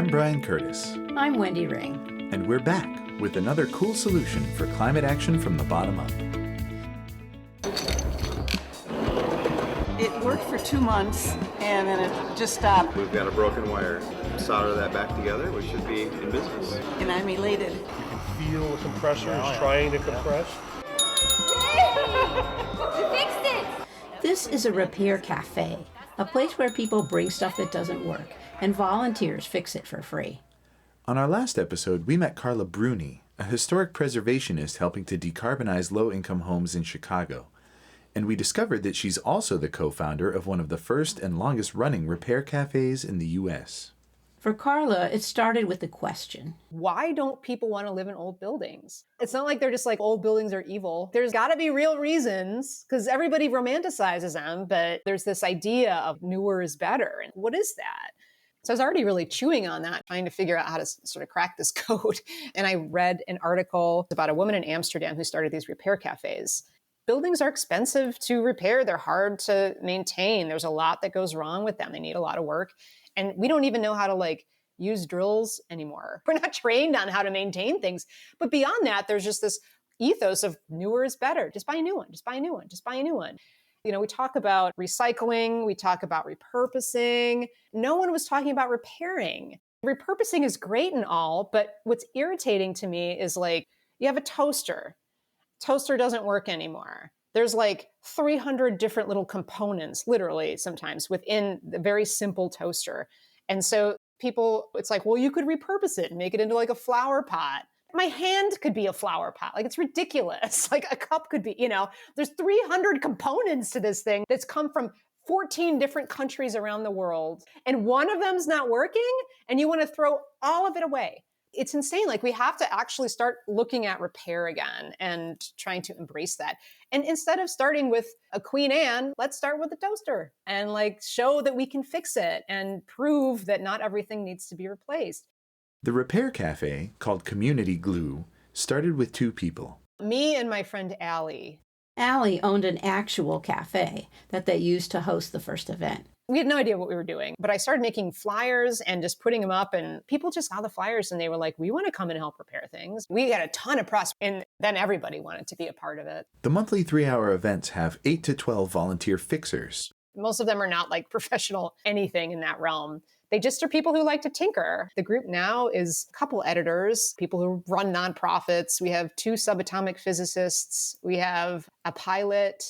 I'm Brian Curtis. I'm Wendy Ring. And we're back with another cool solution for climate action from the bottom up. It worked for 2 months, and then it just stopped. We've got a broken wire. Solder that back together, we should be in business. And I'm elated. You can feel the compressors trying to compress. We fixed it! This is a repair cafe, a place where people bring stuff that doesn't work, and volunteers fix it for free. On our last episode, we met Carla Bruni, a historic preservationist helping to decarbonize low-income homes in Chicago. And we discovered that she's also the co-founder of one of the first and longest-running repair cafes in the U.S. For Carla, it started with the question: why don't people want to live in old buildings? It's not like they're just like old buildings are evil. There's got to be real reasons, because everybody romanticizes them, but there's this idea of newer is better. And what is that? So I was already really chewing on that, trying to figure out how to sort of crack this code. And I read an article about a woman in Amsterdam who started these repair cafes. Buildings are expensive to repair. They're hard to maintain. There's a lot that goes wrong with them. They need a lot of work. And we don't even know how to use drills anymore. We're not trained on how to maintain things. But beyond that, there's just this ethos of newer is better. Just buy a new one, just buy a new one, just buy a new one. You know, we talk about recycling, we talk about repurposing. No one was talking about repairing. Repurposing is great and all, but what's irritating to me is you have a toaster. Toaster doesn't work anymore. There's 300 different little components, literally sometimes, within the very simple toaster. And so people, it's well, you could repurpose it and make it into a flower pot. My hand could be a flower pot. It's ridiculous. A cup could be, there's 300 components to this thing that's come from 14 different countries around the world. And one of them's not working, and you want to throw all of it away. It's insane. We have to actually start looking at repair again and trying to embrace that. And instead of starting with a Queen Anne, let's start with a toaster and show that we can fix it and prove that not everything needs to be replaced. The repair cafe, called Community Glue, started with two people. Me and my friend Allie. Allie owned an actual cafe that they used to host the first event. We had no idea what we were doing, but I started making flyers and just putting them up, and people just saw the flyers and they were like, we want to come and help repair things. We got a ton of press, and then everybody wanted to be a part of it. The monthly 3-hour events have 8 to 12 volunteer fixers. Most of them are not professional anything in that realm. They just are people who like to tinker. The group now is a couple editors, people who run nonprofits. We have 2 subatomic physicists. We have a pilot.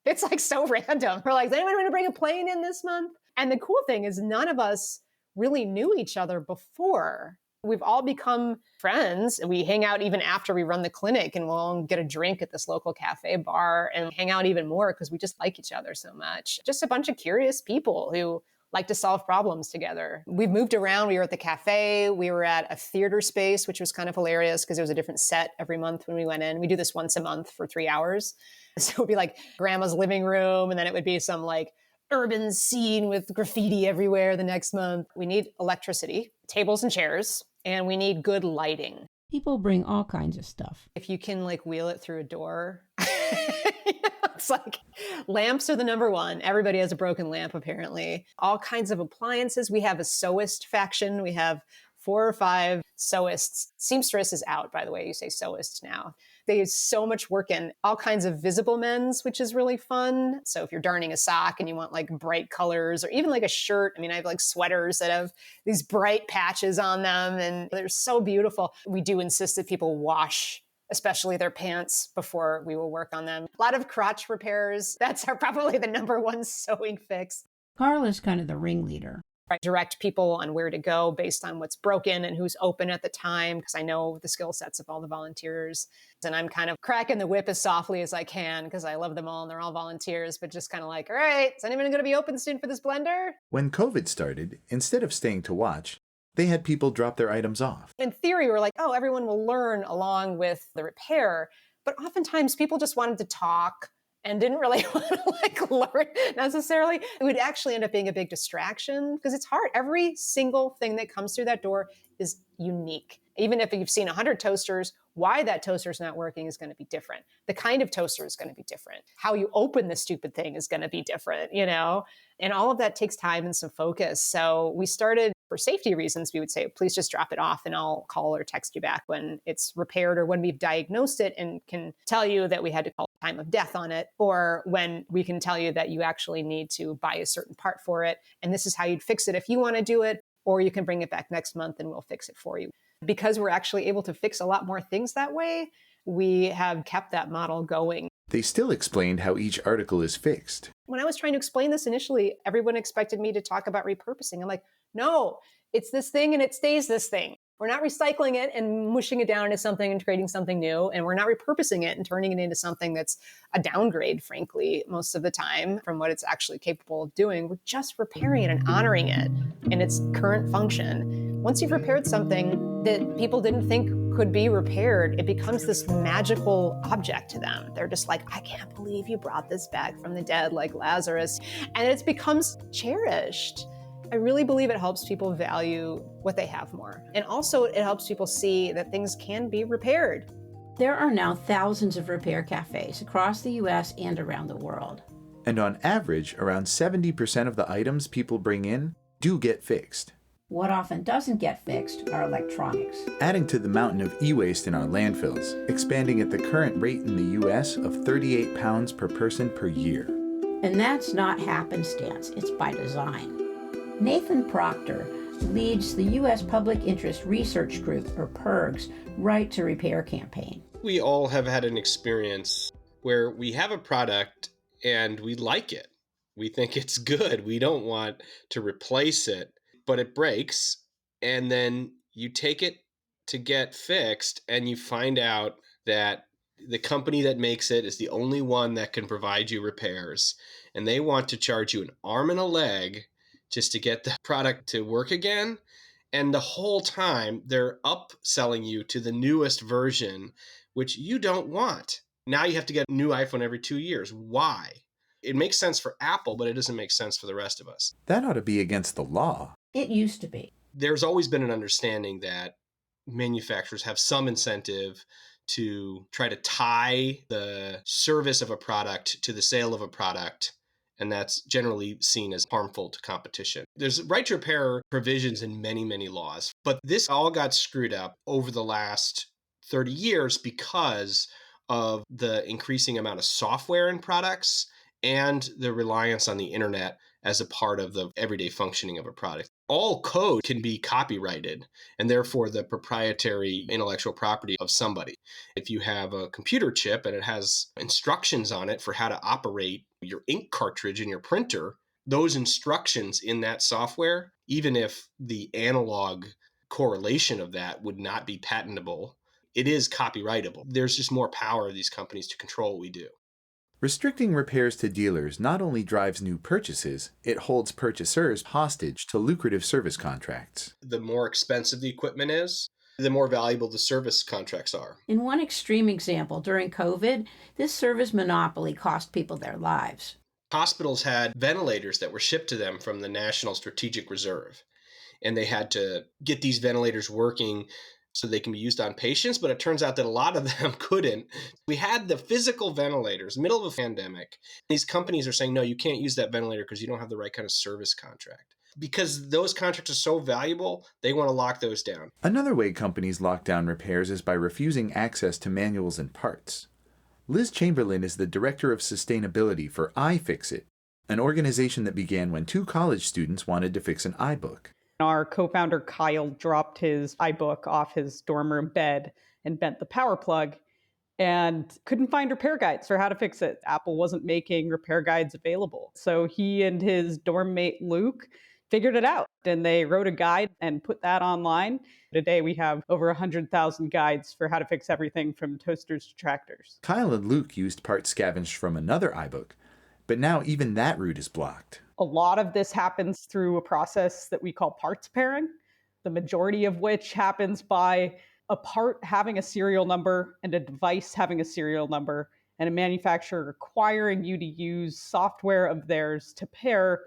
It's so random. We're does anyone want to bring a plane in this month? And the cool thing is none of us really knew each other before. We've all become friends. We hang out even after we run the clinic, and we'll get a drink at this local cafe bar and hang out even more because we just like each other so much. Just a bunch of curious people who like to solve problems together. We've moved around. We were at the cafe. We were at a theater space, which was kind of hilarious because there was a different set every month when we went in. We do this once a month for 3 hours. So it would be grandma's living room, and then it would be some urban scene with graffiti everywhere the next month. We need electricity, tables and chairs, and we need good lighting. People bring all kinds of stuff. If you can wheel it through a door, it's lamps are the number one. Everybody has a broken lamp, apparently. All kinds of appliances. We have a sewist faction. We have 4 or 5 sewists. Seamstress is out, by the way. You say sewist now. They use so much work in all kinds of visible men's, which is really fun. So if you're darning a sock and you want bright colors, or even a shirt, I have sweaters that have these bright patches on them, and they're so beautiful. We do insist that people wash, especially their pants, before we will work on them. A lot of crotch repairs. That's probably the number one sewing fix. Carla's kind of the ringleader. I direct people on where to go based on what's broken and who's open at the time, because I know the skill sets of all the volunteers. And I'm kind of cracking the whip as softly as I can because I love them all and they're all volunteers, but just kind of all right, is anyone going to be open soon for this blender? When COVID started, instead of staying to watch, they had people drop their items off. In theory, we're everyone will learn along with the repair. But oftentimes people just wanted to talk and didn't really want to learn necessarily. It would actually end up being a big distraction because it's hard. Every single thing that comes through that door is unique. Even if you've seen 100 toasters, Why that toaster is not working is going to be different. The kind of toaster is going to be different. How you open the stupid thing is going to be different, you know? And all of that takes time and some focus. So we started, for safety reasons, we would say, please just drop it off and I'll call or text you back when it's repaired or when we've diagnosed it and can tell you that we had to call time of death on it, or when we can tell you that you actually need to buy a certain part for it. And this is how you'd fix it if you want to do it, or you can bring it back next month and we'll fix it for you. Because we're actually able to fix a lot more things that way, we have kept that model going. They still explained how each article is fixed. When I was trying to explain this initially, everyone expected me to talk about repurposing. I'm like, no, it's this thing and it stays this thing. We're not recycling it and mushing it down into something and creating something new. And we're not repurposing it and turning it into something that's a downgrade, frankly, most of the time from what it's actually capable of doing. We're just repairing it and honoring it in its current function. Once you've repaired something that people didn't think could be repaired, it becomes this magical object to them. They're just like, I can't believe you brought this back from the dead like Lazarus. And it becomes cherished. I really believe it helps people value what they have more. And also it helps people see that things can be repaired. There are now thousands of repair cafes across the US and around the world. And on average, around 70% of the items people bring in do get fixed. What often doesn't get fixed are electronics. Adding to the mountain of e-waste in our landfills, expanding at the current rate in the US of 38 pounds per person per year. And that's not happenstance, it's by design. Nathan Proctor leads the U.S. Public Interest Research Group, or PIRG's, Right to Repair campaign. We all have had an experience where we have a product and we like it. We think it's good. We don't want to replace it, but it breaks. And then you take it to get fixed and you find out that the company that makes it is the only one that can provide you repairs. And they want to charge you an arm and a leg just to get the product to work again. And the whole time they're upselling you to the newest version, which you don't want. Now you have to get a new iPhone every 2 years. Why? It makes sense for Apple, but it doesn't make sense for the rest of us. That ought to be against the law. It used to be. There's always been an understanding that manufacturers have some incentive to try to tie the service of a product to the sale of a product. And that's generally seen as harmful to competition. There's right to repair provisions in many, many laws, but this all got screwed up over the last 30 years because of the increasing amount of software in products and the reliance on the internet as a part of the everyday functioning of a product. All code can be copyrighted and therefore the proprietary intellectual property of somebody. If you have a computer chip and it has instructions on it for how to operate your ink cartridge in your printer, those instructions in that software, even if the analog correlation of that would not be patentable, it is copyrightable. There's just more power of these companies to control what we do. Restricting repairs to dealers not only drives new purchases, it holds purchasers hostage to lucrative service contracts. The more expensive the equipment is, the more valuable the service contracts are. In one extreme example, during COVID, this service monopoly cost people their lives. Hospitals had ventilators that were shipped to them from the National Strategic Reserve, and they had to get these ventilators working so they can be used on patients, but it turns out that a lot of them couldn't. We had the physical ventilators, middle of a pandemic. These companies are saying, no, you can't use that ventilator because you don't have the right kind of service contract. Because those contracts are so valuable, they want to lock those down. Another way companies lock down repairs is by refusing access to manuals and parts. Liz Chamberlain is the Director of Sustainability for iFixIt, an organization that began when 2 college students wanted to fix an iBook. Our co-founder Kyle dropped his iBook off his dorm room bed and bent the power plug and couldn't find repair guides for how to fix it. Apple wasn't making repair guides available. So he and his dorm mate Luke figured it out, and they wrote a guide and put that online. Today we have over 100,000 guides for how to fix everything from toasters to tractors. Kyle and Luke used parts scavenged from another iBook, but now even that route is blocked. A lot of this happens through a process that we call parts pairing, the majority of which happens by a part having a serial number and a device having a serial number, and a manufacturer requiring you to use software of theirs to pair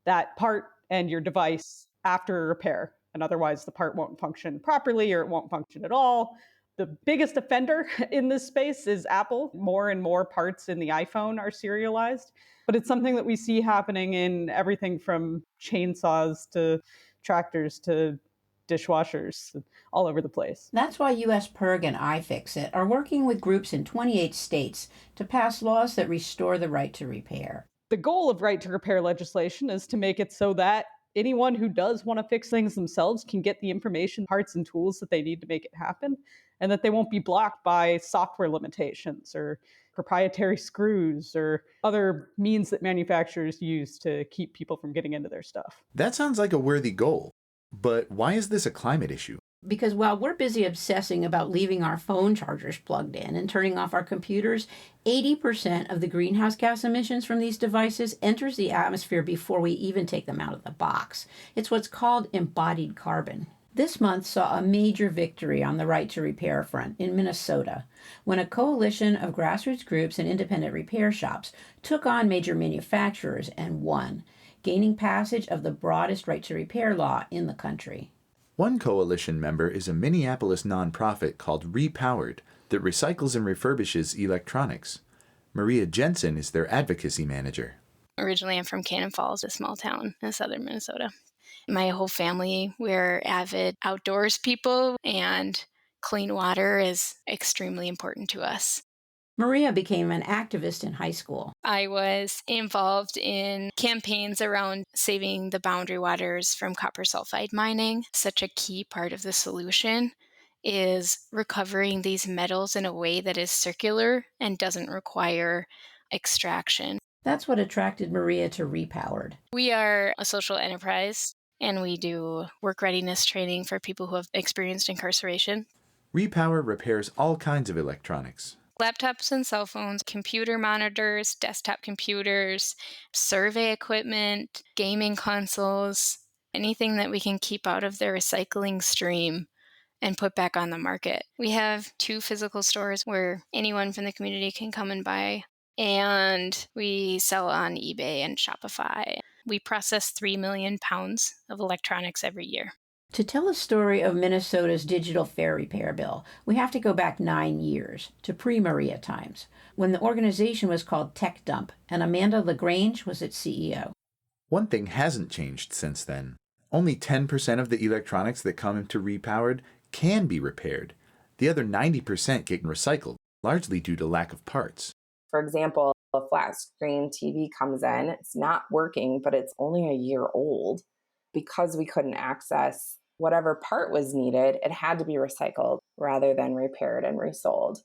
that part and your device after a repair. And otherwise the part won't function properly or it won't function at all. The biggest offender in this space is Apple. More and more parts in the iPhone are serialized, but it's something that we see happening in everything from chainsaws to tractors to dishwashers, all over the place. That's why U.S. PERG and iFixIt are working with groups in 28 states to pass laws that restore the right to repair. The goal of right to repair legislation is to make it so that anyone who does want to fix things themselves can get the information, parts, and tools that they need to make it happen, and that they won't be blocked by software limitations or proprietary screws or other means that manufacturers use to keep people from getting into their stuff. That sounds like a worthy goal. But why is this a climate issue? Because while we're busy obsessing about leaving our phone chargers plugged in and turning off our computers, 80% of the greenhouse gas emissions from these devices enters the atmosphere before we even take them out of the box. It's what's called embodied carbon. This month saw a major victory on the right to repair front in Minnesota, when a coalition of grassroots groups and independent repair shops took on major manufacturers and won, gaining passage of the broadest right to repair law in the country. One coalition member is a Minneapolis nonprofit called Repowered that recycles and refurbishes electronics. Maria Jensen is their advocacy manager. Originally, I'm from Cannon Falls, a small town in southern Minnesota. My whole family, we're avid outdoors people, and clean water is extremely important to us. Maria became an activist in high school. I was involved in campaigns around saving the boundary waters from copper sulfide mining. Such a key part of the solution is recovering these metals in a way that is circular and doesn't require extraction. That's what attracted Maria to Repowered. We are a social enterprise, and we do work readiness training for people who have experienced incarceration. Repower repairs all kinds of electronics. Laptops and cell phones, computer monitors, desktop computers, survey equipment, gaming consoles, anything that we can keep out of the recycling stream and put back on the market. We have 2 physical stores where anyone from the community can come and buy, and we sell on eBay and Shopify. We process 3 million pounds of electronics every year. To tell a story of Minnesota's digital fair repair bill, we have to go back 9 years, to pre-Maria times, when the organization was called Tech Dump, and Amanda LaGrange was its CEO. One thing hasn't changed since then. Only 10% of the electronics that come into Repowered can be repaired. The other 90% get recycled, largely due to lack of parts. For example, a flat screen TV comes in, it's not working, but it's only a year old. Because we couldn't access whatever part was needed, it had to be recycled rather than repaired and resold.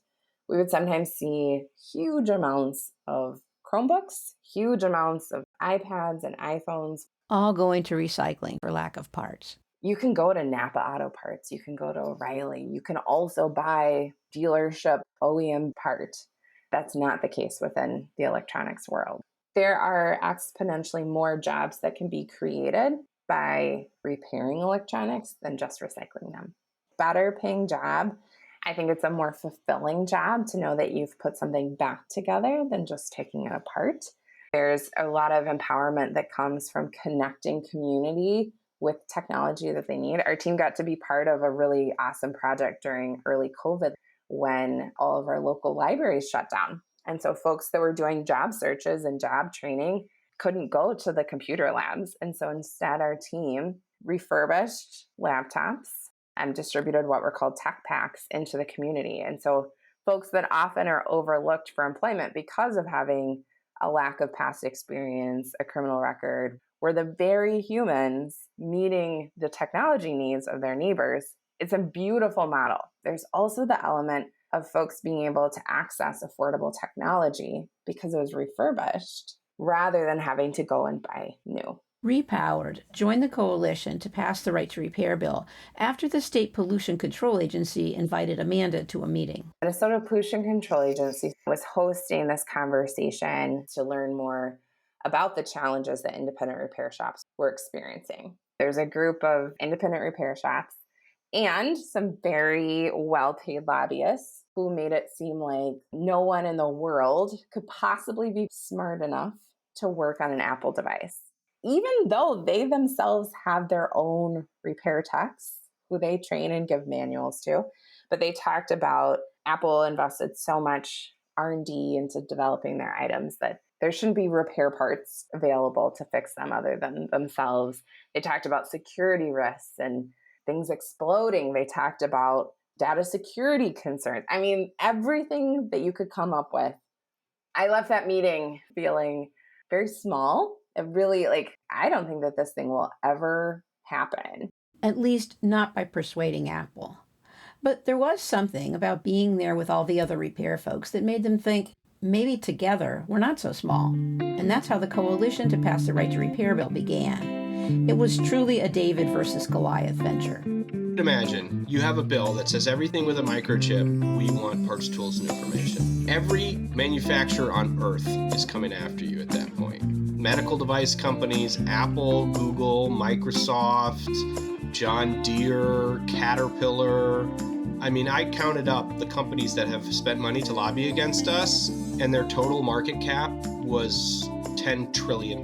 We would sometimes see huge amounts of Chromebooks, huge amounts of iPads and iPhones. All going to recycling for lack of parts. You can go to Napa Auto Parts, you can go to O'Reilly, you can also buy dealership OEM part. That's not the case within the electronics world. There are exponentially more jobs that can be created by repairing electronics than just recycling them. Better paying job. I think it's a more fulfilling job to know that you've put something back together than just taking it apart. There's a lot of empowerment that comes from connecting community with technology that they need. Our team got to be part of a really awesome project during early COVID when all of our local libraries shut down. And so folks that were doing job searches and job training couldn't go to the computer labs. And so instead, our team refurbished laptops and distributed what were called tech packs into the community. And so folks that often are overlooked for employment because of having a lack of past experience, a criminal record, were the very humans meeting the technology needs of their neighbors. It's a beautiful model. There's also the element of folks being able to access affordable technology because it was refurbished, rather than having to go and buy new. Repowered joined the coalition to pass the right to repair bill after the State Pollution Control Agency invited Amanda to a meeting. Minnesota Pollution Control Agency was hosting this conversation to learn more about the challenges that independent repair shops were experiencing. There's a group of independent repair shops and some very well-paid lobbyists who made it seem like no one in the world could possibly be smart enough to work on an Apple device, even though they themselves have their own repair techs who they train and give manuals to. But they talked about Apple invested so much R&D into developing their items that there shouldn't be repair parts available to fix them other than themselves. They talked about security risks and things exploding. They talked about data security concerns. I mean, everything that you could come up with. I left that meeting feeling very small. It really, I don't think that this thing will ever happen. At least not by persuading Apple. But there was something about being there with all the other repair folks that made them think, maybe together we're not so small. And that's how the coalition to pass the right to repair bill began. It was truly a David versus Goliath venture. Imagine you have a bill that says everything with a microchip, we want parts, tools, and information. Every manufacturer on earth is coming after you at that point. Medical device companies, Apple, Google, Microsoft, John Deere, Caterpillar. I mean, I counted up the companies that have spent money to lobby against us, and their total market cap was $10 trillion.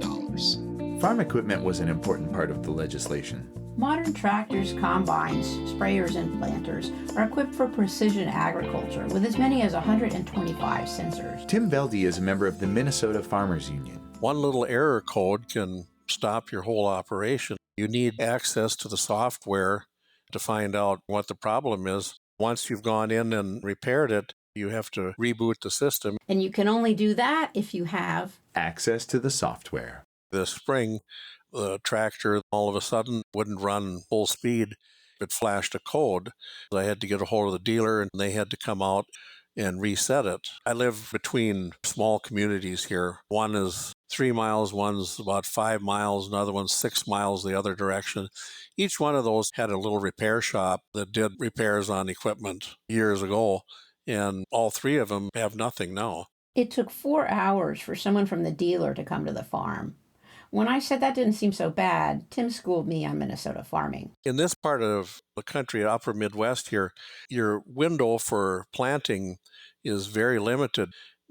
Farm equipment was an important part of the legislation. Modern tractors, combines, sprayers, and planters are equipped for precision agriculture with as many as 125 sensors. Tim Velde is a member of the Minnesota Farmers Union. One little error code can stop your whole operation. You need access to the software to find out what the problem is. Once you've gone in and repaired it, you have to reboot the system. And you can only do that if you have access to the software. This spring, the tractor all of a sudden wouldn't run full speed. It flashed a code. I had to get a hold of the dealer, and they had to come out and reset it. I live between small communities here. One is 3 miles, one's about 5 miles, another one's 6 miles the other direction. Each one of those had a little repair shop that did repairs on equipment years ago, and all three of them have nothing now. It took 4 hours for someone from the dealer to come to the farm. When I said that didn't seem so bad, Tim schooled me on Minnesota farming. In this part of the country, upper Midwest here, your window for planting is very limited.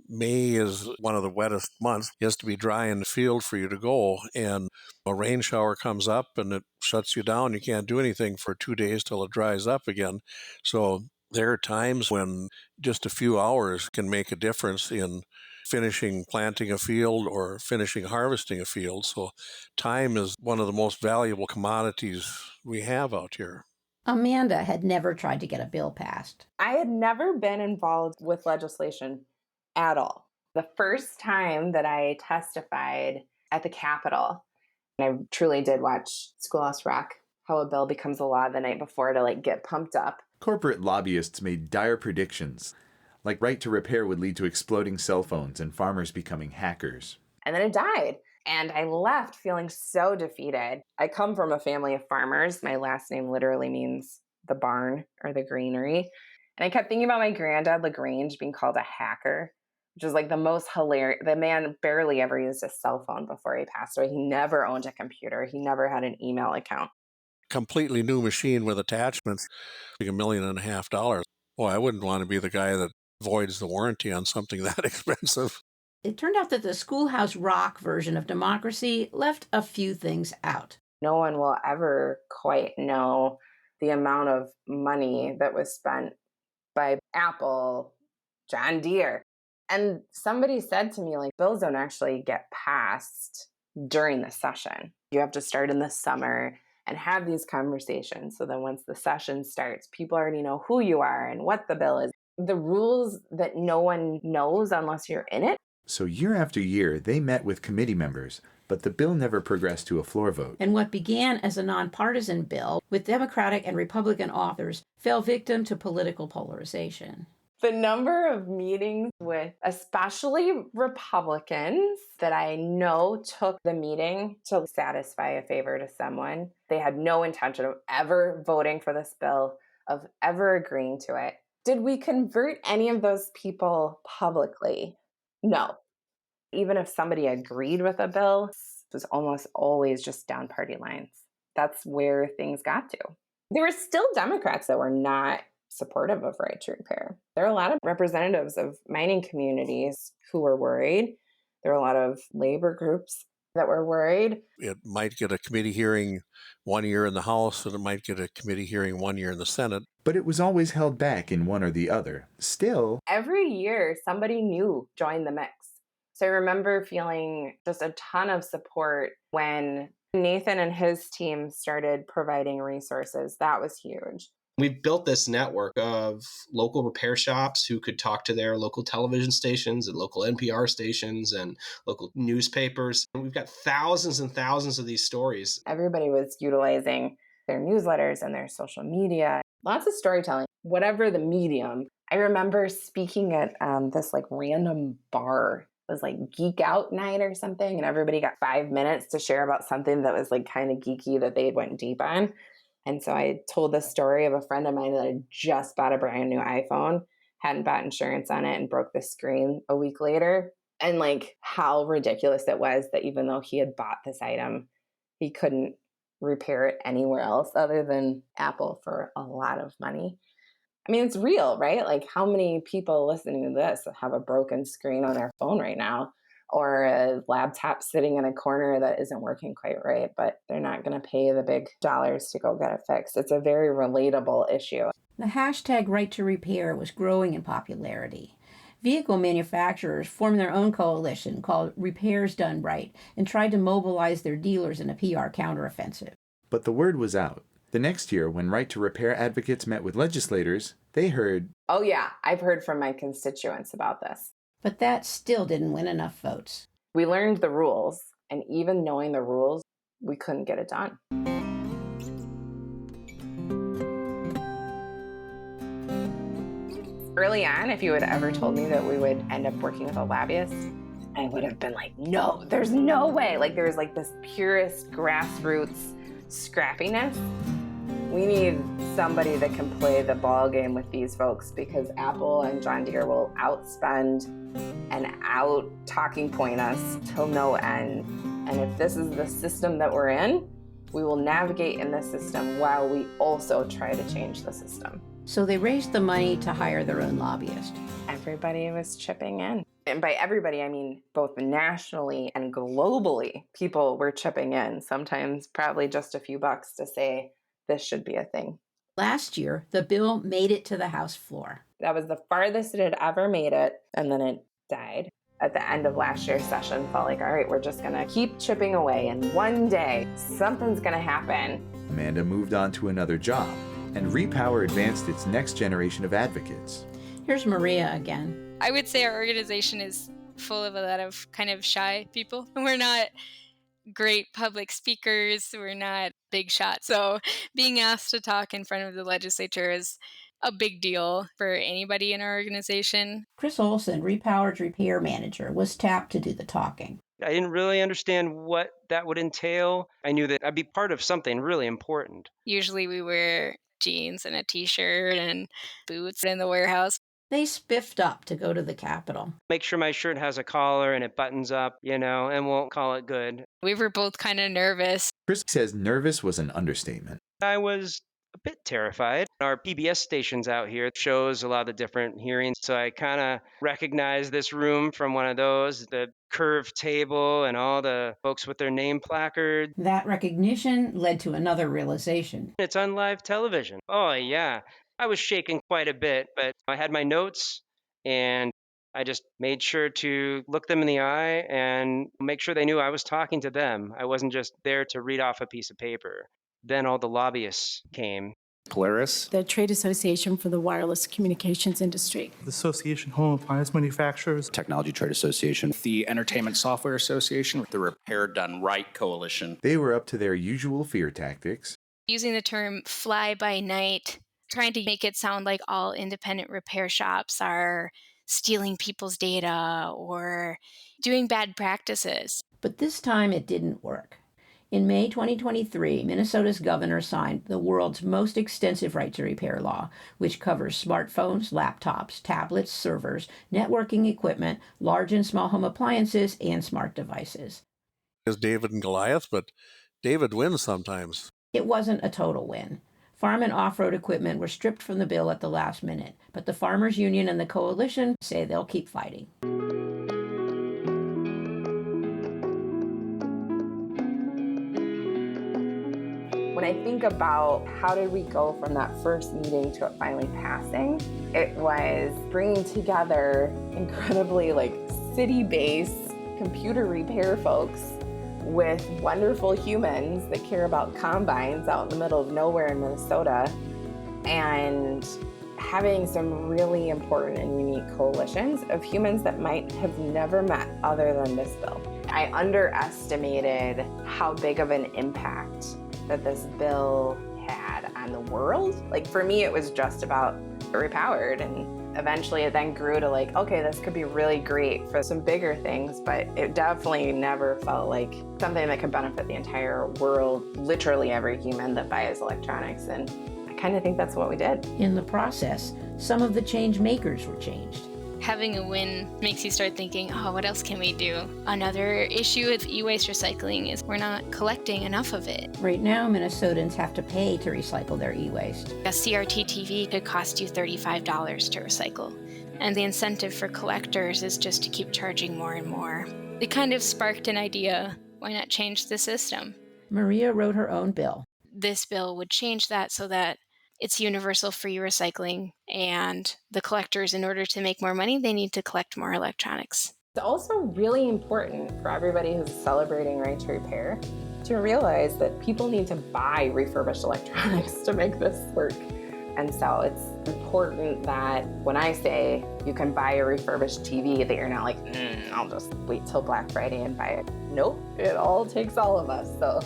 May is one of the wettest months. It has to be dry in the field for you to go, and a rain shower comes up and it shuts you down. You can't do anything for 2 days till it dries up again. So there are times when just a few hours can make a difference in finishing planting a field or finishing harvesting a field. So time is one of the most valuable commodities we have out here. Amanda had never tried to get a bill passed. I had never been involved with legislation at all. The first time that I testified at the Capitol, and I truly did watch Schoolhouse Rock, how a bill becomes a law the night before to get pumped up. Corporate lobbyists made dire predictions, like right to repair would lead to exploding cell phones and farmers becoming hackers. And then it died. And I left feeling so defeated. I come from a family of farmers. My last name literally means the barn or the greenery. And I kept thinking about my granddad, LaGrange, being called a hacker, which is the most hilarious. The man barely ever used a cell phone before he passed away. He never owned a computer. He never had an email account. Completely new machine with attachments, like $1.5 million. Boy, I wouldn't want to be the guy that voids the warranty on something that expensive. It turned out that the Schoolhouse Rock version of democracy left a few things out. No one will ever quite know the amount of money that was spent by Apple, John Deere. And somebody said to me, bills don't actually get passed during the session. You have to start in the summer and have these conversations. So then once the session starts, people already know who you are and what the bill is. The rules that no one knows unless you're in it. So year after year, they met with committee members, but the bill never progressed to a floor vote. And what began as a nonpartisan bill with Democratic and Republican authors fell victim to political polarization. The number of meetings with especially Republicans that I know took the meeting to satisfy a favor to someone. They had no intention of ever voting for this bill, of ever agreeing to it. Did we convert any of those people publicly? No. Even if somebody agreed with a bill, it was almost always just down party lines. That's where things got to. There were still Democrats that were not supportive of right to repair. There are a lot of representatives of mining communities who were worried. There were a lot of labor groups. that were worried. It might get a committee hearing 1 year in the House, and it might get a committee hearing 1 year in the Senate. But it was always held back in one or the other. Still, every year somebody new joined the mix. So I remember feeling just a ton of support when Nathan and his team started providing resources. That was huge. We've built this network of local repair shops who could talk to their local television stations and local NPR stations and local newspapers. And we've got thousands and thousands of these stories. Everybody was utilizing their newsletters and their social media. Lots of storytelling, whatever the medium. I remember speaking at this random bar. It was like geek out night or something. And everybody got 5 minutes to share about something that was kind of geeky that they went deep on. And so I told the story of a friend of mine that had just bought a brand new iPhone, hadn't bought insurance on it, and broke the screen a week later. And how ridiculous it was that even though he had bought this item, he couldn't repair it anywhere else other than Apple for a lot of money. I mean, it's real, right? How many people listening to this have a broken screen on their phone right now, or a laptop sitting in a corner that isn't working quite right, but they're not going to pay the big dollars to go get it fixed. It's a very relatable issue. The hashtag right to repair was growing in popularity. Vehicle manufacturers formed their own coalition called Repairs Done Right and tried to mobilize their dealers in a PR counteroffensive. But the word was out. The next year, when right to repair advocates met with legislators, they heard, "Oh yeah, I've heard from my constituents about this." But that still didn't win enough votes. We learned the rules, and even knowing the rules, we couldn't get it done. Early on, if you had ever told me that we would end up working with a lobbyist, I would have been like, no, there's no way. There's this purest grassroots scrappiness. We need somebody that can play the ball game with these folks, because Apple and John Deere will outspend and out talking point us till no end. And if this is the system that we're in, we will navigate in this system while we also try to change the system. So they raised the money to hire their own lobbyist. Everybody was chipping in. And by everybody, I mean both nationally and globally, people were chipping in, sometimes probably just a few bucks to say this should be a thing. Last year, the bill made it to the House floor. That was the farthest it had ever made it, and then it died. At the end of last year's session, felt like, all right, we're just gonna keep chipping away, and one day, something's gonna happen. Amanda moved on to another job, and Repower advanced its next generation of advocates. Here's Maria again. I would say our organization is full of a lot of kind of shy people. We're not great public speakers. We're not big shots. So being asked to talk in front of the legislature is a big deal for anybody in our organization. Chris Olson, Repower's repair manager, was tapped to do the talking. I didn't really understand what that would entail. I knew that I'd be part of something really important. Usually we wear jeans and a t-shirt and boots in the warehouse. They spiffed up to go to the Capitol. Make sure my shirt has a collar and it buttons up, and won't call it good. We were both kind of nervous. Chris says nervous was an understatement. I was a bit terrified. Our PBS stations out here shows a lot of the different hearings, so I kind of recognized this room from one of those, the curved table and all the folks with their name placard. That recognition led to another realization. It's on live television. Oh, yeah. I was shaking quite a bit, but I had my notes and I just made sure to look them in the eye and make sure they knew I was talking to them. I wasn't just there to read off a piece of paper. Then all the lobbyists came. Polaris, the Trade Association for the Wireless Communications Industry, the Association of Home Appliance Manufacturers, Technology Trade Association, the Entertainment Software Association, the Repair Done Right Coalition. They were up to their usual fear tactics. Using the term fly by night, trying to make it sound like all independent repair shops are stealing people's data or doing bad practices. But this time it didn't work. In May 2023, Minnesota's governor signed the world's most extensive right to repair law, which covers smartphones, laptops, tablets, servers, networking equipment, large and small home appliances, and smart devices. It's David and Goliath, but David wins sometimes. It wasn't a total win. Farm and off-road equipment were stripped from the bill at the last minute, but the Farmers Union and the Coalition say they'll keep fighting. When I think about how did we go from that first meeting to it finally passing, it was bringing together incredibly city-based computer repair folks with wonderful humans that care about combines out in the middle of nowhere in Minnesota, and having some really important and unique coalitions of humans that might have never met other than this bill. I underestimated how big of an impact that this bill had on the world. For me, it was just about repowered, and eventually it then grew to okay, this could be really great for some bigger things, but it definitely never felt like something that could benefit the entire world, literally every human that buys electronics, and I kind of think that's what we did. In the process, some of the change makers were changed. Having a win makes you start thinking, oh, what else can we do? Another issue with e-waste recycling is we're not collecting enough of it. Right now, Minnesotans have to pay to recycle their e-waste. A CRT TV could cost you $35 to recycle, and the incentive for collectors is just to keep charging more and more. It kind of sparked an idea, why not change the system? Maria wrote her own bill. This bill would change that so that it's universal free recycling, and the collectors, in order to make more money, they need to collect more electronics. It's also really important for everybody who's celebrating right to repair to realize that people need to buy refurbished electronics to make this work. And so it's important that when I say you can buy a refurbished TV, that you're not like, I'll just wait till Black Friday and buy it. Nope, it all takes all of us. So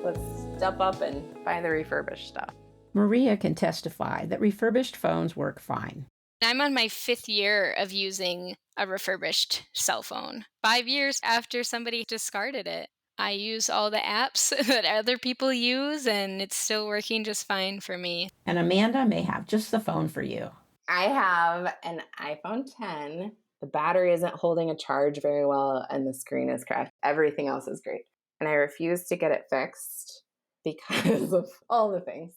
let's step up and buy the refurbished stuff. Maria can testify that refurbished phones work fine. I'm on my 5th year of using a refurbished cell phone. 5 years after somebody discarded it. I use all the apps that other people use, and it's still working just fine for me. And Amanda may have just the phone for you. I have an iPhone 10. The battery isn't holding a charge very well, and the screen is cracked. Everything else is great. And I refuse to get it fixed because of all the things.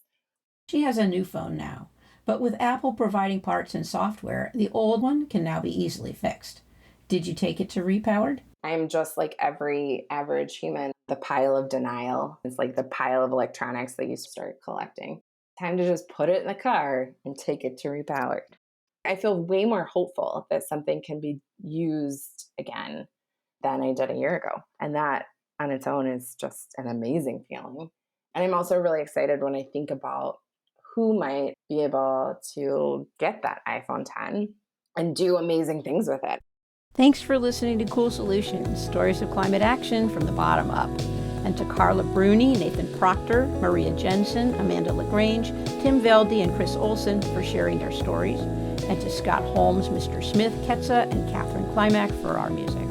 She has a new phone now, but with Apple providing parts and software, the old one can now be easily fixed. Did you take it to Repowered? I'm just like every average human. The pile of denial is like the pile of electronics that you start collecting. Time to just put it in the car and take it to Repowered. I feel way more hopeful that something can be used again than I did a year ago. And that on its own is just an amazing feeling. And I'm also really excited when I think about who might be able to get that iPhone 10 and do amazing things with it. Thanks for listening to Cool Solutions, stories of climate action from the bottom up. And to Carla Bruni, Nathan Proctor, Maria Jensen, Amanda LaGrange, Tim Velde, and Chris Olson for sharing their stories. And to Scott Holmes, Mr. Smith, Ketza, and Catherine Klimak for our music.